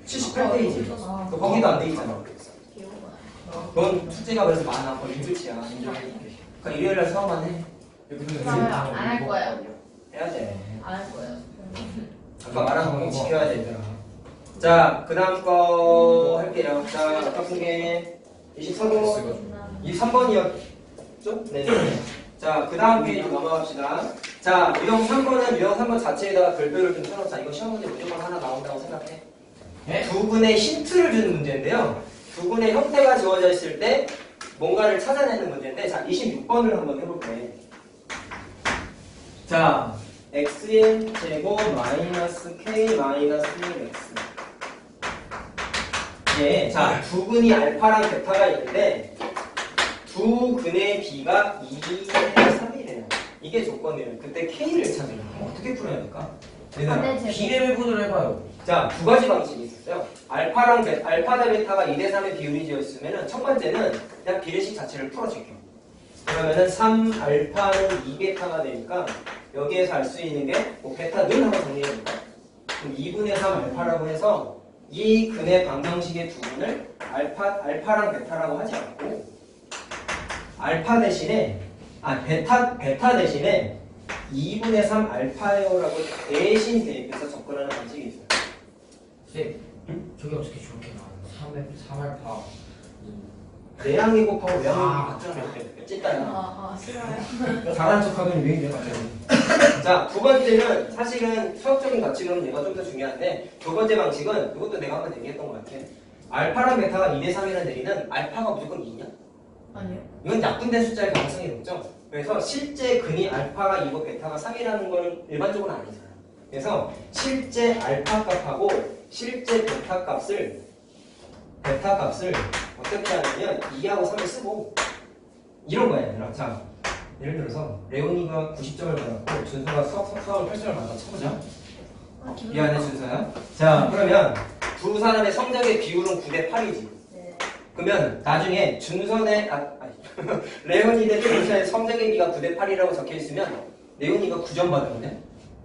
78페이지. 아, 거기도 안 돼 있잖아. 기억이 나요. 넌 숙제가 그래서 많아. 거의 힘들지야. 그러니까 일요일날 수업만 해. 안 할 거예요. 해야 돼. 안 할 거예요. 아까 말한 거 지켜야 되더라. 자, 그 다음 거 할게요. 자, 아까 쓴게 23번. 23번이었죠? 네. 자, 그 다음 페이지 넘어갑시다. 자, 유형 3번은 유형 3번 자체에다가 별표를 좀 쳐놓자. 이거 시험 문제 무조건 하나 나온다고 생각해. 네? 두 분의 힌트를 주는 문제인데요. 두 분의 형태가 주어져 있을 때 뭔가를 찾아내는 문제인데, 자, 26번을 한번 해볼게. 자, xn 제곱 마이너스 k 마이너스 1x. 예, 자, 두 근이 알파랑 베타가 있는데 두 근의 b가 2, 3이래요. 이게 조건이에요. 그때 K를 찾으면 어떻게 풀어야 될까? 얘들아, 반대 비례배분을 해봐요. 자, 두 가지 방식이 있었어요. 알파 대 베타가 2대 3의 비율이 지었으면 첫 번째는 그냥 비례식 자체를 풀어줄게요. 그러면은 3알파는 2베타가 되니까 여기에서 알 수 있는 게 뭐 베타는 하고 정리해볼까? 그럼 2분의 3 알파라고 해서 이 근의 방정식의 두 분을 알파랑 베타라고 하지 않고 알파 대신에 베타 대신에 2분의 3 알파요라고 대신 대입해서 접근하는 방식이 있어요. 쌤, 저게 어떻게 저렇게 나와요? 3알파. 내양이 곱하고 외양이 아, 같잖아요. 찐따야. 싫어요. 잘한 척하면 왜 이래 갑자기. 자, 두 번째는 사실은 수학적인 가치로는 얘가 좀 더 중요한데 두 번째 방식은 이것도 내가 한번 얘기했던 것 같아. 알파랑 베타가 2대 3이라는 얘기는 알파가 무조건 2냐? 아니요. 이건 약분된 숫자의 가능성이 높죠. 그래서 실제 근이 알파가 2고 베타가 3이라는 건 일반적으로 아니잖아. 그래서 실제 알파 값하고 실제 베타 값을 어떻게 하냐면 2하고 3을 쓰고 이런 거야 얘들아. 자, 예를 들어서 레오니가 90점을 받았고 준서가 수학을 8점을 받아 쳐보자. 미안해 준서야. 자, 그러면 두 사람의 성적의 비율은 9대 8이지. 네. 그러면 나중에 준선의 레오니 대 준서의 성적의 비가 9대 8이라고 적혀 있으면 레오니가 9점 받은 거네?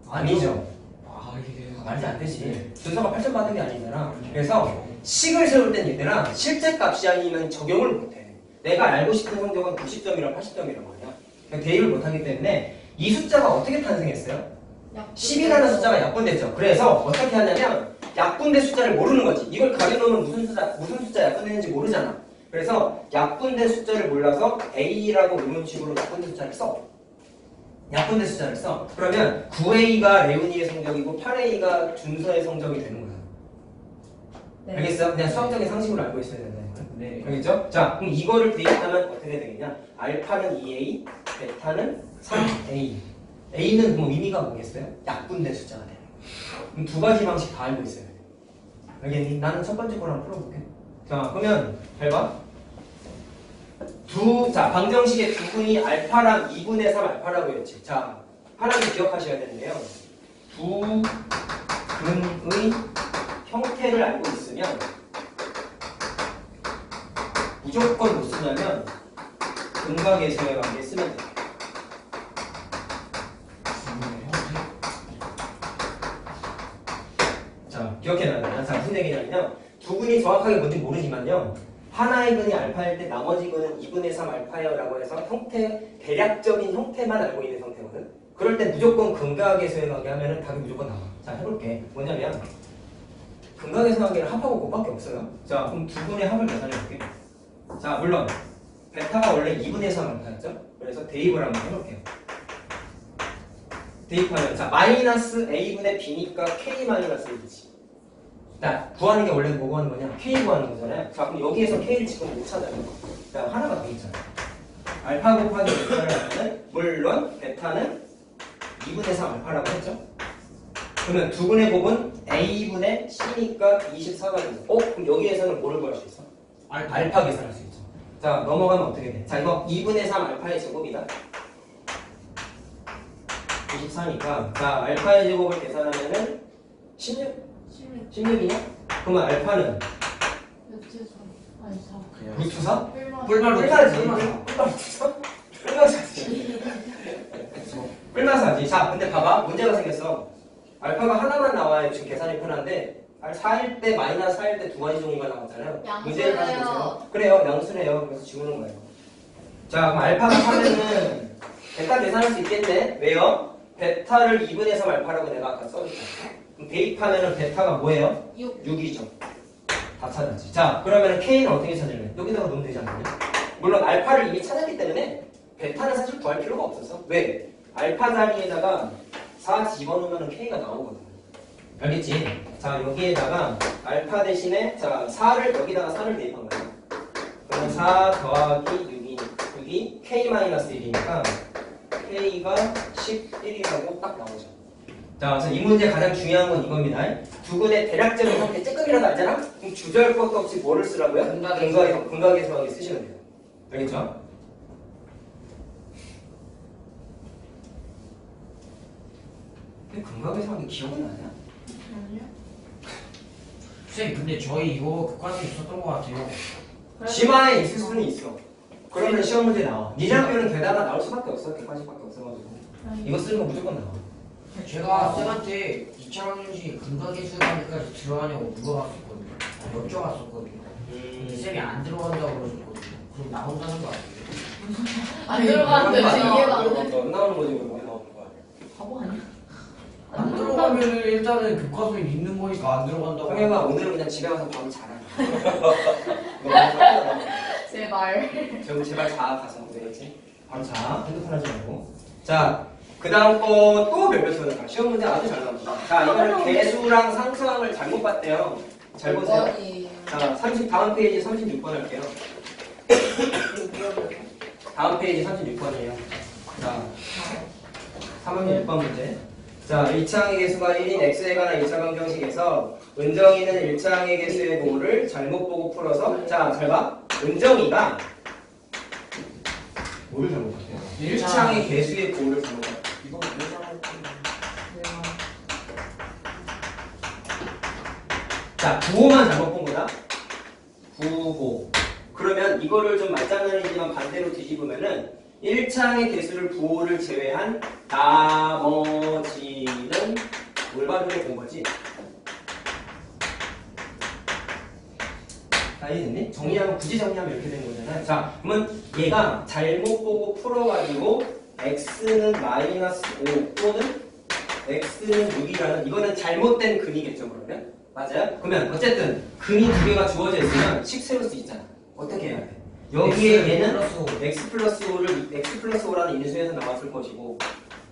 아니죠. 아, 이게 말이 안 되지. 준서가 8점 받은 게 아니잖아. 그래서 식을 세울 땐 얘들아 실제 값이 아니면 적용을 못해. 내가 알고 싶은 성적은 90점이랑 80점이란 말이야. 그러니까 대입을 못하기 때문에 이 숫자가 어떻게 탄생했어요? 10이라는 숫자가 약분됐죠. 그래서 어떻게 하냐면 약분된 숫자를 모르는 거지. 이걸 가려놓으면 무슨 숫자 약분되는지 모르잖아. 그래서 약분된 숫자를 몰라서 A라고 이런 식으로 약분된 숫자를 써. 약분된 숫자를 써. 그러면 9A가 레오니의 성적이고 8A가 준서의 성적이 되는 거야. 네. 알겠어? 그냥 수학적인 상식으로 알고 있어야 된다는 거야. 네. 알겠죠? 자, 그럼 이거를 대입하면 어떻게 되겠냐? 알파는 2A, 베타는 3A. A는 뭐 의미가 뭐겠어요? 약분된 숫자가 되는 거야. 그럼 두 가지 방식 다 알고 있어야 돼. 알겠니? 나는 첫 번째 거랑 풀어볼게. 자, 그러면 잘 봐. 자, 방정식의 두 분이 알파랑 2분의 3 알파라고 했지. 자, 하나는 기억하셔야 되는데요. 두 근의 형태를 알고 있으면 무조건 못 쓰냐면 근과 계수의 관계 쓰면 돼. 자, 기억해놔야 돼. 자, 무슨 얘기냐면요. 두 근이 정확하게 뭔지 모르지만요. 하나의 근이 알파일 때 나머지 근은 2분의 3 알파여라고 해서 대략적인 형태만 알고 있는 상태거든. 그럴 때 무조건 근과 계수의 관계 하면은 답이 무조건 나와. 자, 해볼게. 뭐냐면 근과 계수의 관계는 합하고 곱밖에 없어요. 자, 그럼 두 분의 합을 계산해볼게. 자, 물론 베타가 원래 2분의 3 알파였죠? 그래서 대입을 한번 해볼게요. 대입하면 자 마이너스 a분의 b니까 k 마이너스 1이지. 자, 구하는 게 원래 뭐 구하는 거냐? k 구하는 거잖아요. 자, 그럼 여기에서 k를 지금 못 찾아요. 자, 하나가 더 있잖아요. 알파 곱하기 베타를 하면 물론 베타는 2분의 3 알파라고 했죠? 그러면 두 분의 곱은 a분의 c니까 24가 되죠. 그럼 여기에서는 뭐를 구할 수 있어? 알파 계산할 수 있죠. 자, 넘어가면 어떻게 돼? 자, 이거 2분의 3 알파의 제곱이다. 24니까 자, 알파의 제곱을 계산하면은 16이냐? 그러면 알파는 루트 4? 뿔마지. 뿔마사지. 자, 근데 봐봐. 문제가 생겼어. 알파가 하나만 나와야 지금 계산이 편한데 4일 때 마이너스 4일 때 두 가지 종류가 나왔잖아요. 문제를 다시 보세요. 그래요. 양수래요. 그래서 지우는 거예요. 자, 그럼 알파가 3에는 베타 계산할 수 있겠네. 왜요? 베타를 2분의 3 알파라고 내가 아까 써줬잖아. 그럼 대입하면은 베타가 뭐예요? 6이죠. 다 찾았지. 자, 그러면 K는 어떻게 찾을래? 여기다가 넣으면 되지 않나요? 물론 알파를 이미 찾았기 때문에 베타는 사실 구할 필요가 없어서. 왜? 알파 자리에다가 4 집어넣으면 K가 나오거든. 알겠지? 자, 여기에다가 알파 대신에 자 4를 여기다가 4를 대입한 거야. 그러면 4 더하기 6이 K-1이니까 K가 11이라고 딱 나오죠. 자, 그래서 이 문제 가장 중요한 건 이겁니다. 두 근의 대략적인 형태 쬐끔이라도 알잖아? 그럼 주저할 것도 없이 뭐를 쓰라고요? 근각계수하게 쓰시면 돼요. 알겠죠? 근데 근각에서 하는데 기억은 나냐? 아니요. 쌤 근데 저희 이거 교과서에 있었던 것 같아요. 지만에 있을 수는 있어. 그러면 시험 문제 나와. 니장표는 게다가 나올 수밖에 없어. 객관식밖에 없어가지고. 이거 쓰는 거 무조건 나와. 제가 쌤한테 2차 방정식이 근각계수관까지 들어가냐고 물어봤었거든요. 여쭤봤었거든요. 근데 쌤이 안 들어간다고 그러셨거든요. 그럼 나온다는 거 아니에요? 안 들어가는데 지금 이해가 안 돼. 안 나오는 거지 그럼 왜 나오는 거야? 바보 아니야? 안 들어가면 일단은 교과서에 있는 거니까 안 들어간다고. 성혜가 오늘은 그냥 집에 가서 바로 자라. 이거 많이 섞어놔. 제발. 좀 제발 자 가서 되겠지? 바로 자. 핸드폰 하지 말고. 자, 그 다음 거 또 별표 쳐다. 시험 문제 아주 잘 나옵니다. 자, 이거는 개수랑 상수항을 잘못 봤대요. 잘 보세요. 자, 다음 페이지 36번 할게요. 다음 페이지 36번이에요. 자, 3학년 6번 문제. 자, 1차항의 개수가 1인 x에 관한 2차 방정식에서 은정이는 1차항의 개수의 보호를 잘못 보고 풀어서 자, 잘 봐. 은정이가 뭐를 잘못 봤대요? 1차항의 개수의 보호를 잘못 봤대요. 이건 왜 잘못 자, 부호만 잘못 본 거다. 부호. 그러면 이거를 좀 말장난이지만 반대로 뒤집으면은 1차항의 개수를 부호를 제외한 나머지는 올바르게 본 거지. 다 이해됐니? 정리하면, 굳이 정리하면 이렇게 되는 거잖아요. 자, 그러면 얘가 잘못 보고 풀어가지고 x는 마이너스 5 또는 x는 6이라는 이거는 잘못된 근이겠죠, 그러면? 맞아요? 그러면 어쨌든 근이 두 개가 주어져 있으면 식 세울 수 있잖아. 어떻게 해야 돼? 여기에 얘는 x 플러스 5를 x 플러스 5라는 인수에서 나왔을 것이고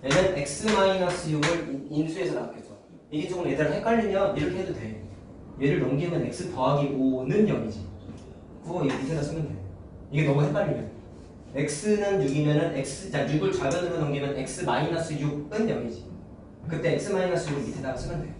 얘는 x 마이너스 6을 인수에서 나왔겠죠. 이게 조금 얘들 헷갈리면 이렇게 해도 돼. 얘를 넘기면 x 더하기 5는 0이지. 그거 이 밑에다 쓰면 돼. 이게 너무 헷갈리면 x는 6이면은 x, 자 6을 좌변으로 넘기면 x 마이너스 6은 0이지. 그때 x 마이너스 6을 밑에다가 쓰면 돼.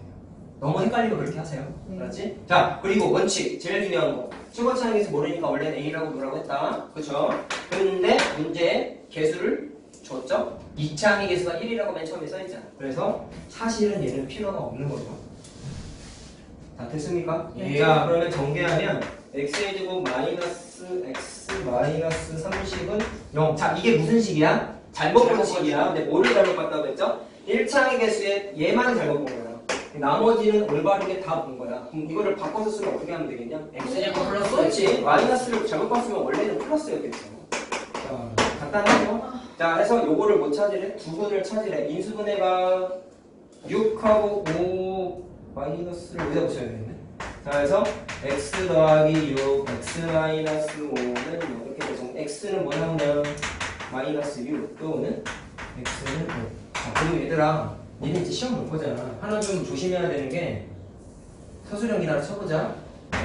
너무 헷갈리면 그렇게 하세요. 알았지? 자, 그리고 원칙 제일 중요한 거. 초반치 항에서 모르니까 원래는 A라고 뭐라고 했다. 그쵸? 근데 문제에 개수를 줬죠? 2차 항의 개수가 1이라고 맨 처음에 써있잖아. 그래서 사실은 얘는 필요가 없는 거죠. 다 됐습니까? 예. 자, 그러면 전개하면 x의 제곱 마이너스 x 마이너스 30은 0. 자, 이게 무슨 식이야? 잘못 본 식이야. 근데 뭐를 잘못 봤다고 했죠? 1차 항의 개수에 얘만 잘못 본 거야. 나머지는 올바르게 다 본 거야. 그럼 이거를 바꿔서 쓰면 어떻게 하면 되겠냐? x제곱 플러스 그렇지. 마이너스를 잘못 봤으면 원래는 플러스였겠죠. 자, 간단하죠? 자, 해서 요거를 뭐 찾으래? 두 분을 찾으래. 인수분해가 6하고 5 마이너스를 여기다 붙여야 되겠네. 자, 그래서 x 더하기 6, x 마이너스 5는 이렇게 되죠. x는 뭐 나오냐? 마이너스 6 또는 x는 5. 자, 그리고 얘들아, 얘는 이제 시험 볼 거잖아. 하나 좀 조심해야 되는 게 서술형 기나를 쳐보자.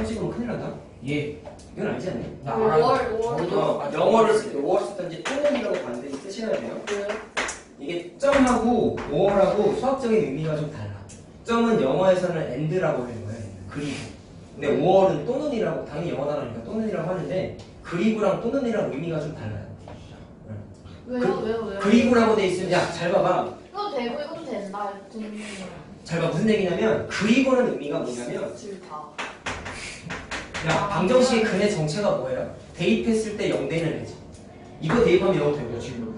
찍으면 큰일 난다. 예. 이건 알지 않니? 나 알아요. 영어를 쓸 때 5월 쓰든지 또는이라고 반드시 쓰셔야 돼요. 이게 점하고 5월하고 수학적인 의미가 좀 달라. 점은 영어에서는 and라고 하는 거예요. 그리고. 근데 5월은 또는이라고, 당연히 영어 단어니까 또는이라고 하는데 그리고랑 또는이랑 의미가 좀 달라요. 왜요? 그리고라고 돼 있으면 야, 잘 봐봐. 이것도 되고 이것도 된다. 잘 봐. 무슨 얘기냐면 그리고는 의미가 뭐냐면 싫다. 야, 방정식의 근의 정체가 뭐예요? 대입했을 때 0되는 애지. 이거 대입하면 0 되고 지금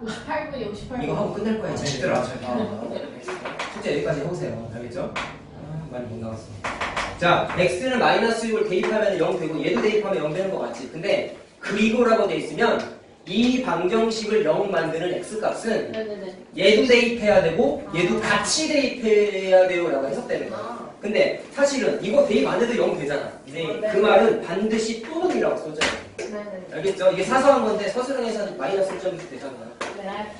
58분이 58분. 이거 하고 끝낼 거야. 진짜로. 숙제 여기까지 해보세요. 알겠죠? 많이 못 나왔어. 자, x는 마이너스 6을 대입하면 0 되고 얘도 대입하면 0 되는 거 맞지? 근데 그리고라고 돼 있으면 이 방정식을 0 만드는 x값은 네네네. 얘도 대입해야 되고 얘도 같이 대입해야 돼요 라고 해석되는 거야. 근데 사실은 이거 대입 안 해도 0 되잖아. 네. 그 말은 반드시 또는이라고 써줘요. 네네. 알겠죠? 이게 사소한 건데 서술형에서는 마이너스 1점이 되잖아. 네.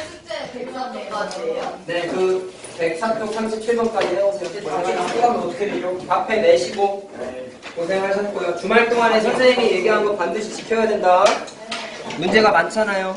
숙제 100번까지예요? 네, 그 104쪽 37번까지 해오세요. 나중에 수학은 어떻게 되죠? 앞에 내시고 고생하셨고요. 주말 동안에 선생님이 얘기한 거 반드시 지켜야 된다. 문제가 많잖아요.